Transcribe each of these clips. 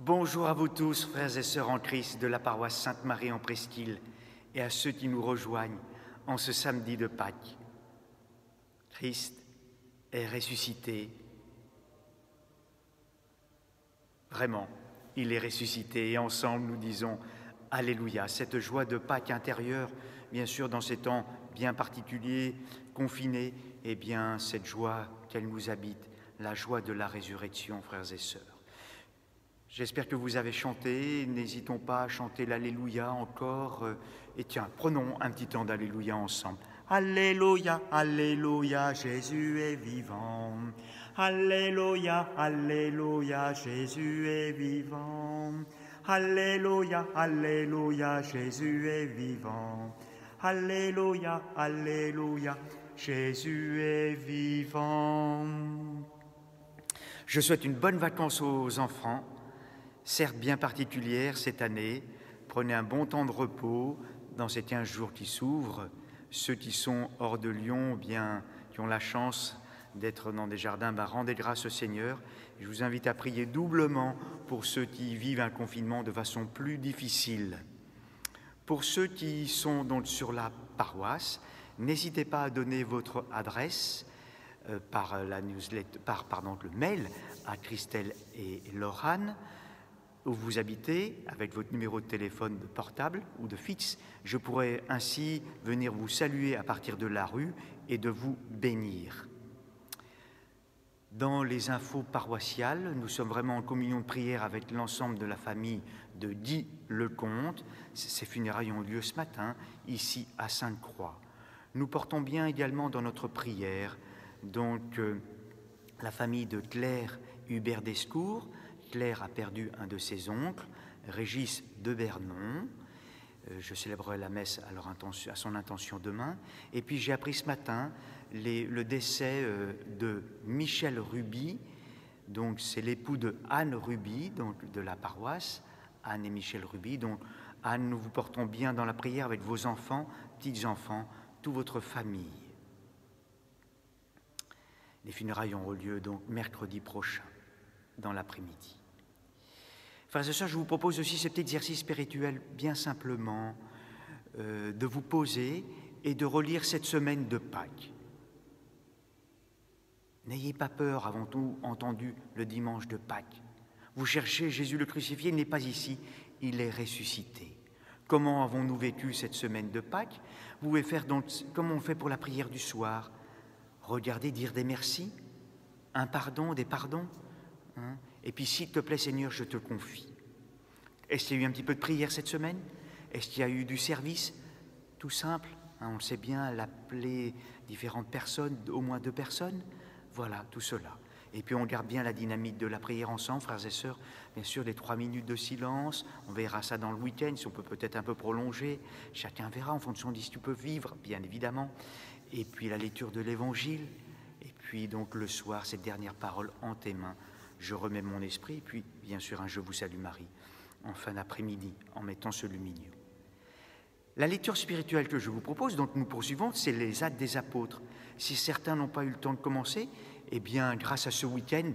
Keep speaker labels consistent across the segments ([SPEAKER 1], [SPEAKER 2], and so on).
[SPEAKER 1] Bonjour à vous tous, frères et sœurs en Christ de la paroisse Sainte-Marie en Presqu'île et à ceux qui nous rejoignent en ce samedi de Pâques. Christ est ressuscité. Vraiment, il est ressuscité et ensemble nous disons Alléluia. Cette joie de Pâques intérieure, bien sûr dans ces temps bien particuliers, confinés, et bien cette joie qu'elle nous habite, la joie de la résurrection, frères et sœurs. J'espère que vous avez chanté, n'hésitons pas à chanter l'Alléluia encore. Et tiens, prenons un petit temps d'Alléluia ensemble. Alléluia, Alléluia, Jésus est vivant. Alléluia, Alléluia, Jésus est vivant. Alléluia, Alléluia, Jésus est vivant. Alléluia, Alléluia, Jésus est vivant. Je souhaite une bonne vacance aux enfants. Certes bien particulière cette année, prenez un bon temps de repos dans ces 15 jours qui s'ouvrent. Ceux qui sont hors de Lyon, bien, qui ont la chance d'être dans des jardins, rendez grâce au Seigneur. Je vous invite à prier doublement pour ceux qui vivent un confinement de façon plus difficile. Pour ceux qui sont donc sur la paroisse, n'hésitez pas à donner votre adresse par la newsletter, le mail à Christelle et Laurane, où vous habitez, avec votre numéro de téléphone portable ou de fixe. Je pourrais ainsi venir vous saluer à partir de la rue et de vous bénir. Dans les infos paroissiales, nous sommes vraiment en communion de prière avec l'ensemble de la famille de Guy Lecomte. Ces funérailles ont lieu ce matin, ici à Sainte-Croix. Nous portons bien également dans notre prière donc la famille de Claire Hubert d'Escourt. Claire a perdu un de ses oncles, Régis de Bernon. Je célébrerai la messe à son intention demain. Et puis j'ai appris ce matin le décès de Michel Ruby. Donc c'est l'époux de Anne Ruby, donc de la paroisse, Anne et Michel Ruby. Donc Anne, nous vous portons bien dans la prière avec vos enfants, petits-enfants, toute votre famille. Les funérailles auront lieu donc mercredi prochain, dans l'après-midi. Frères et sœurs, je vous propose aussi cet exercice spirituel bien simplement de vous poser et de relire cette semaine de Pâques. N'ayez pas peur, avant tout entendu, le dimanche de Pâques. Vous cherchez Jésus le crucifié, il n'est pas ici, il est ressuscité. Comment avons-nous vécu cette semaine de Pâques? Vous pouvez faire donc comme on fait pour la prière du soir. Regardez, dire des merci, un pardon, des pardons. Et puis, s'il te plaît, Seigneur, je te confie. Est-ce qu'il y a eu un petit peu de prière cette semaine? Est-ce qu'il y a eu du service? Tout simple, on le sait bien, l'appeler différentes personnes, au moins 2 personnes. Voilà, tout cela. Et puis, on garde bien la dynamique de la prière ensemble, frères et sœurs. Bien sûr, les 3 minutes de silence, on verra ça dans le week-end, si on peut peut-être un peu prolonger. Chacun verra en fonction de ce que tu peux vivre, bien évidemment. Et puis, la lecture de l'Évangile. Et puis, donc, le soir, cette dernière parole en tes mains. Je remets mon esprit, et puis, bien sûr, un Je vous salue Marie, en fin d'après-midi, en mettant ce lumineux. La lecture spirituelle que je vous propose, donc nous poursuivons, c'est les Actes des Apôtres. Si certains n'ont pas eu le temps de commencer, eh bien, grâce à ce week-end,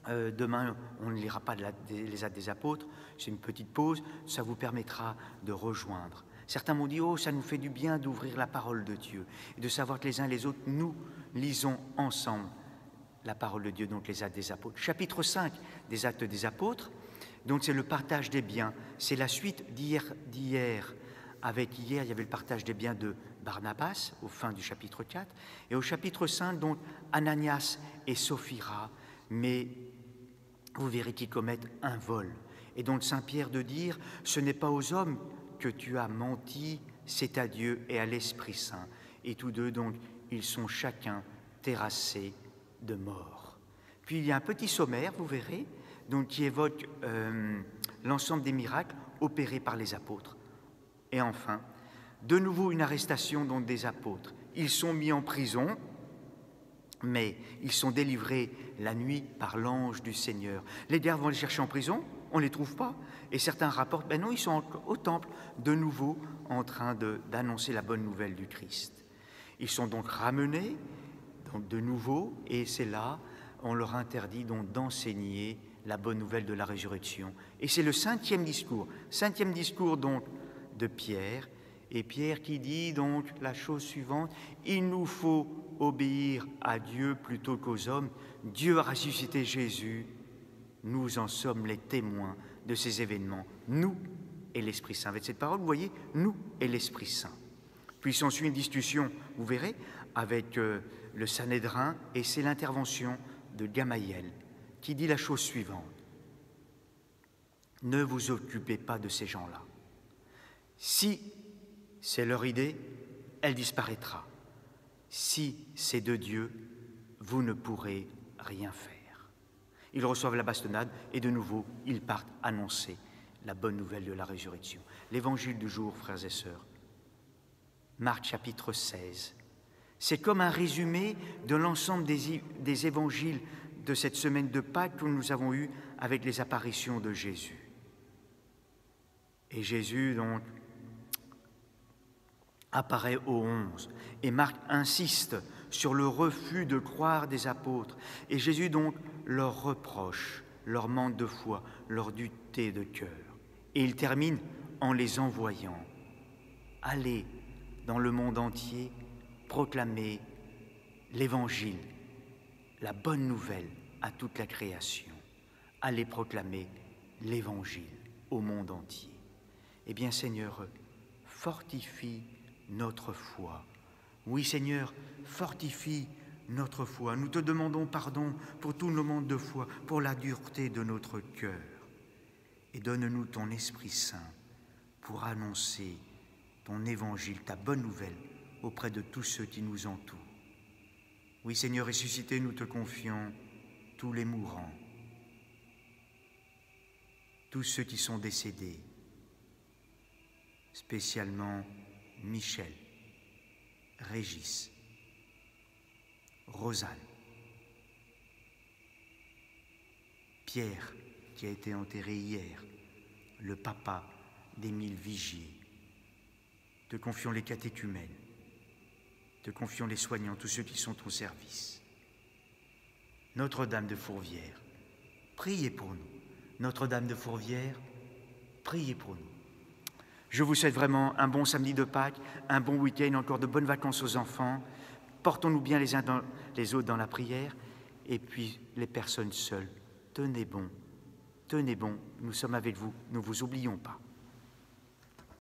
[SPEAKER 1] demain, on ne lira pas les Actes des Apôtres, c'est une petite pause, ça vous permettra de rejoindre. Certains m'ont dit, oh, ça nous fait du bien d'ouvrir la parole de Dieu, et de savoir que les uns et les autres, nous lisons ensemble la parole de Dieu, donc les Actes des Apôtres. Chapitre 5 des Actes des Apôtres, donc c'est le partage des biens. C'est la suite d'hier. Avec hier, il y avait le partage des biens de Barnabas, au fin du chapitre 4. Et au chapitre 5, donc, Ananias et Sophira, mais vous verrez qu'ils commettent un vol. Et donc Saint Pierre de dire, ce n'est pas aux hommes que tu as menti, c'est à Dieu et à l'Esprit Saint. Et tous deux, donc, ils sont chacun terrassés de mort. Puis il y a un petit sommaire, vous verrez, donc, qui évoque l'ensemble des miracles opérés par les apôtres. Et enfin, de nouveau une arrestation donc, des apôtres. Ils sont mis en prison, mais ils sont délivrés la nuit par l'ange du Seigneur. Les gardes vont les chercher en prison, on ne les trouve pas. Et certains rapportent, ben non, ils sont au temple, de nouveau en train d'annoncer la bonne nouvelle du Christ. Ils sont donc ramenés, donc de nouveau, et c'est là on leur interdit donc d'enseigner la bonne nouvelle de la résurrection. Et c'est le cinquième discours donc de Pierre, et Pierre qui dit donc la chose suivante: il nous faut obéir à Dieu plutôt qu'aux hommes. Dieu a ressuscité Jésus, nous en sommes les témoins de ces événements, nous et l'Esprit Saint. Avec cette parole, vous voyez, nous et l'Esprit Saint. Puis s'ensuit une discussion, vous verrez, avec le Sanhédrin, et c'est l'intervention de Gamaïel qui dit la chose suivante: ne vous occupez pas de ces gens-là. Si c'est leur idée, elle disparaîtra. Si c'est de Dieu, vous ne pourrez rien faire. Ils reçoivent la bastonnade et de nouveau, ils partent annoncer la bonne nouvelle de la résurrection. L'évangile du jour, frères et sœurs, Marc chapitre 16. C'est comme un résumé de l'ensemble des évangiles de cette semaine de Pâques que nous avons eue avec les apparitions de Jésus. Et Jésus, donc, apparaît aux 11. Et Marc insiste sur le refus de croire des apôtres. Et Jésus, donc, leur reproche leur manque de foi, leur dureté de cœur. Et il termine en les envoyant. Allez dans le monde entier proclamer l'Évangile, la bonne nouvelle à toute la création. Allez proclamer l'Évangile au monde entier. Eh bien, Seigneur, fortifie notre foi. Oui, Seigneur, fortifie notre foi. Nous te demandons pardon pour tout nos manques de foi, pour la dureté de notre cœur. Et donne-nous ton Esprit Saint pour annoncer ton Évangile, ta bonne nouvelle, auprès de tous ceux qui nous entourent. Oui, Seigneur, ressuscité, nous te confions tous les mourants, tous ceux qui sont décédés, spécialement Michel, Régis, Rosanne, Pierre, qui a été enterré hier, le papa d'Émile Vigier. Te confions les catéchumènes, te confions les soignants, tous ceux qui sont au service. Notre-Dame de Fourvière, priez pour nous. Notre-Dame de Fourvière, priez pour nous. Je vous souhaite vraiment un bon samedi de Pâques, un bon week-end, encore de bonnes vacances aux enfants. Portons-nous bien les uns dans les autres dans la prière. Et puis, les personnes seules, tenez bon, nous sommes avec vous, ne vous oublions pas.